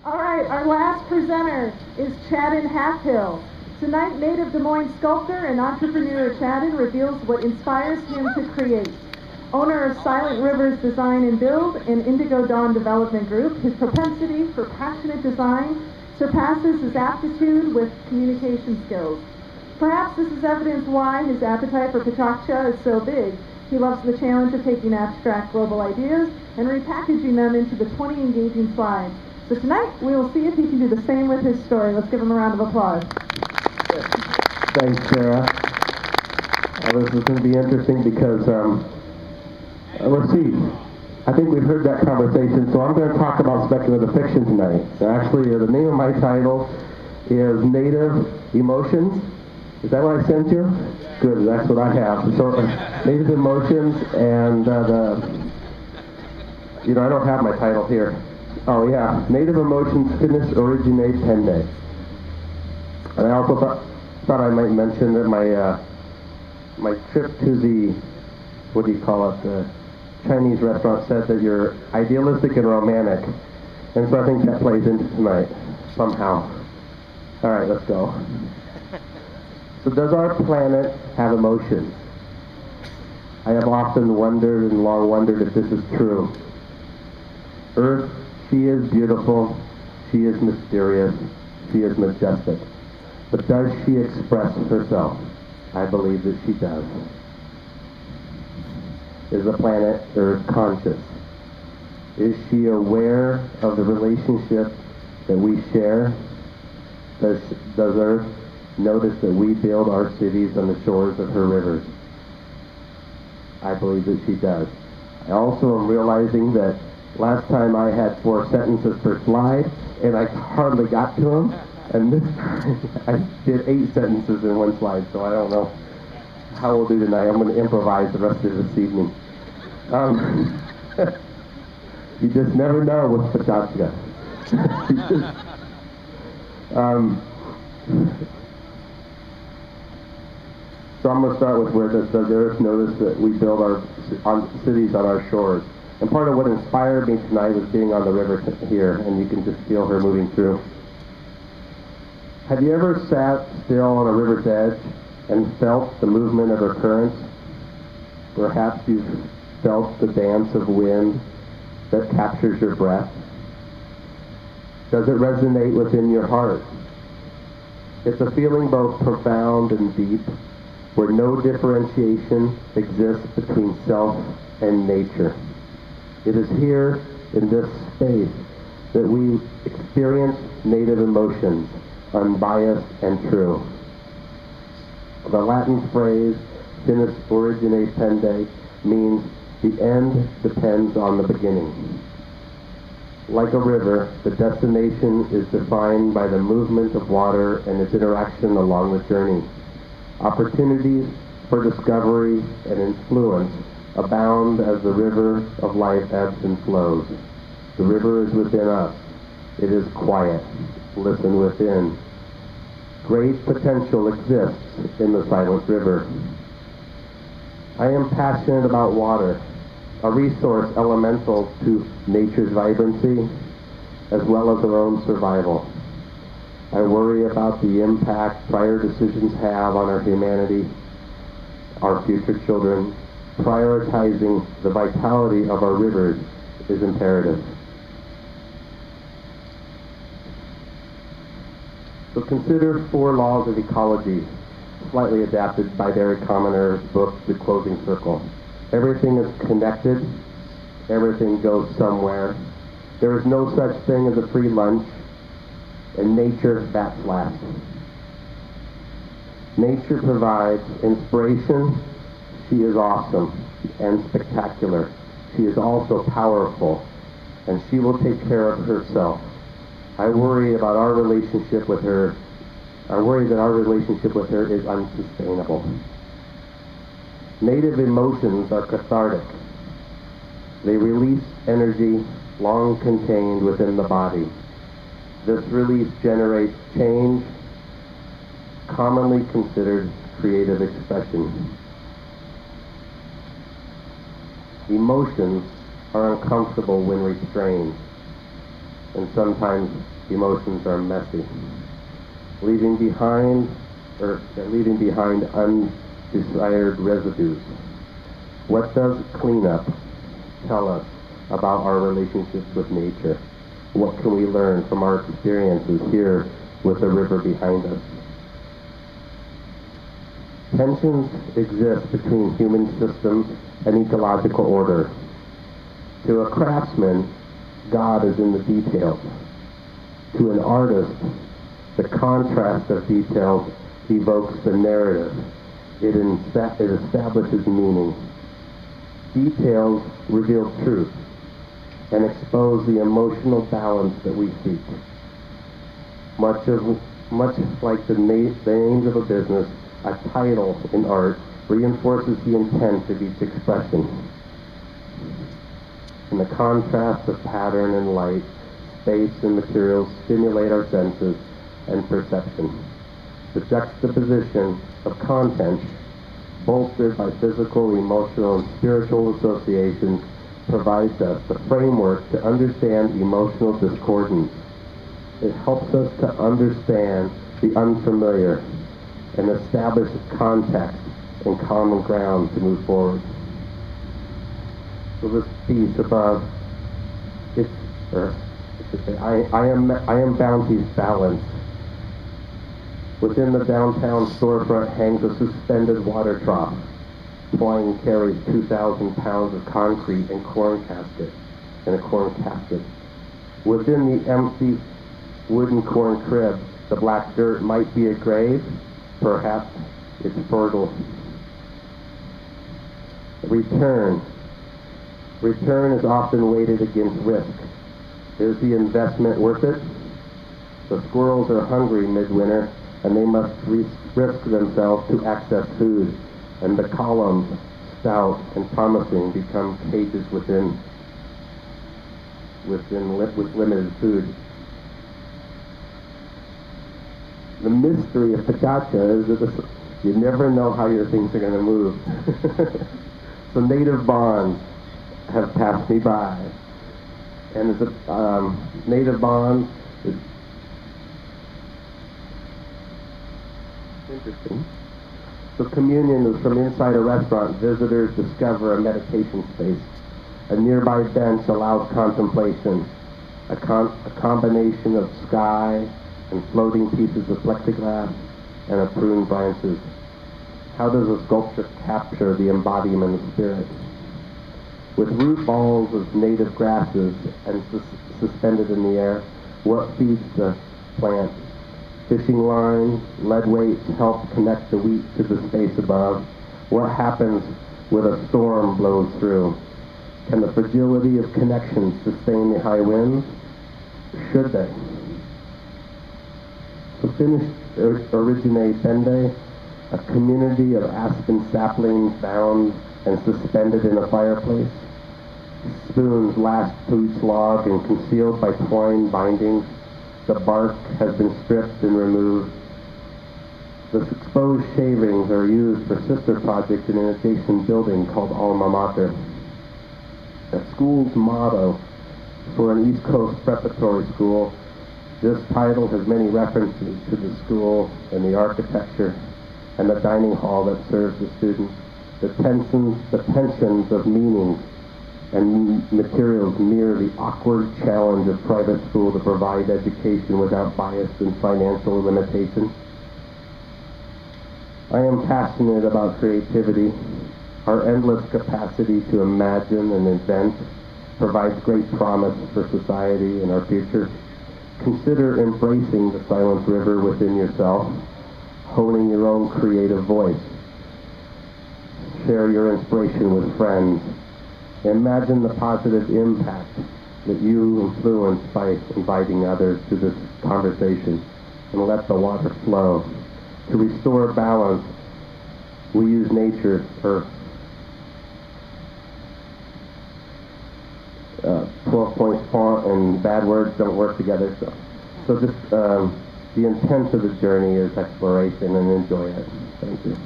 All right, our last presenter is Chaden Halfhill. Tonight, native Des Moines sculptor and entrepreneur Chaden reveals what inspires him to create. Owner of Silent Rivers Design and Build and Indigo Dawn Development Group, his propensity for passionate design surpasses his aptitude with communication skills. Perhaps this is evidence why his appetite for Patacha is so big. He loves the challenge of taking abstract global ideas and repackaging them into the 20 engaging slides. So tonight, we will see if he can do the same with his story. Let's give him a round of applause. Thanks, Sarah. This is going to be interesting because, let's see, I think we've heard that conversation, so I'm going to talk about speculative fiction tonight. Actually, the name of my title is Native Emotions. Is that what I sent you? Good, that's what I have. So, Native Emotions, and I don't have my title here. Oh yeah, Native Emotions, Finis, Origine, Pendent. And I also thought I might mention that my trip to the, what do you call it, the Chinese restaurant said that you're idealistic and romantic. And so I think that plays into tonight, somehow. All right, let's go. So does our planet have emotions? I have often wondered and long wondered if this is true. Earth, she is beautiful, she is mysterious, she is majestic. But does she express herself? I believe that she does. Is the planet Earth conscious? Is she aware of the relationship that we share? Does Earth notice that we build our cities on the shores of her rivers? I believe that she does. I also am realizing that last time I had 4 sentences per slide, and I hardly got to them. And this time I did 8 sentences in one slide, so I don't know how we'll do tonight. I'm going to improvise the rest of this evening. You just never know with Patacha. So I'm going to start with where does Earth notice that we build our cities on our shores. And part of what inspired me tonight was being on the river here, and you can just feel her moving through. Have you ever sat still on a river's edge and felt the movement of her currents? Perhaps you've felt the dance of wind that captures your breath. Does it resonate within your heart? It's a feeling both profound and deep, where no differentiation exists between self and nature. It is here, in this space, that we experience native emotions, unbiased and true. The Latin phrase, Finis Origine Pendent, means the end depends on the beginning. Like a river, the destination is defined by the movement of water and its interaction along the journey. Opportunities for discovery and influence abound as the river of life ebbs and flows. The river is within us. It is quiet. Listen within. Great potential exists in the silent river. I am passionate about water, a resource elemental to nature's vibrancy, as well as our own survival. I worry about the impact prior decisions have on our humanity, our future children. Prioritizing the vitality of our rivers is imperative. So consider 4 laws of ecology, slightly adapted by Barry Commoner's book, The Closing Circle. Everything is connected. Everything goes somewhere. There is no such thing as a free lunch, and nature bats last. Nature provides inspiration. She is awesome and spectacular. She is also powerful, and she will take care of herself. I worry about our relationship with her. I worry that our relationship with her is unsustainable. Native emotions are cathartic. They release energy long contained within the body. This release generates change, commonly considered creative expression. Emotions are uncomfortable when restrained. and sometimes emotions are messy, leaving behind undesired residues. What does cleanup tell us about our relationships with nature? What can we learn from our experiences here with the river behind us? Tensions exist between human systems and ecological order. To a craftsman, God is in the details. To an artist, the contrast of details evokes the narrative. It establishes meaning. Details reveal truth and expose the emotional balance that we seek. Much like the names of a business, a title in art reinforces the intent of each expression. And the contrast of pattern and light, space and materials stimulate our senses and perception. The juxtaposition of content, bolstered by physical, emotional, and spiritual associations, provides us the framework to understand emotional discordance. It helps us to understand the unfamiliar and establish context and common ground to move forward. So this piece above, I am Bounty's balance. Within the downtown storefront hangs a suspended water trough. Twine carries 2,000 pounds of concrete and a corn casket. Within the empty wooden corn crib, the black dirt might be a grave. Perhaps it's fertile. Return is often weighted against risk. Is the investment worth it? The squirrels are hungry midwinter, and they must risk themselves to access food, and the columns, stout and promising, become cages with limited food. The mystery of Pachacha is that you never know how your things are going to move. So native bonds have passed me by. And as a native bond is interesting. So communion is from inside a restaurant. Visitors discover a meditation space. A nearby bench allows contemplation. A combination of sky and floating pieces of plexiglass and pruned branches. How does a sculpture capture the embodiment of spirit? With root balls of native grasses and suspended in the air, what feeds the plant? Fishing lines, lead weights help connect the wheat to the space above. What happens when a storm blows through? Can the fragility of connections sustain the high winds? Should they? So Finis Origine Pendent, a community of aspen saplings bound and suspended in a fireplace. Spoons lashed to each log and concealed by twine bindings. The bark has been stripped and removed. The exposed shavings are used for sister projects in an adjacent building called Alma Mater. The school's motto for an East Coast preparatory school. This title has many references to the school and the architecture and the dining hall that serves the students. The tensions of meanings and materials mirror the awkward challenge of private school to provide education without bias and financial limitation. I am passionate about creativity. Our endless capacity to imagine and invent provides great promise for society and our future. Consider embracing the silent river within yourself, honing your own creative voice. Share your inspiration with friends. Imagine the positive impact that you influence by inviting others to this conversation, and let the water flow. To restore balance, we use nature for 12 points font and bad words don't work together. So just the intent of the journey is exploration, and enjoy it. Thank you.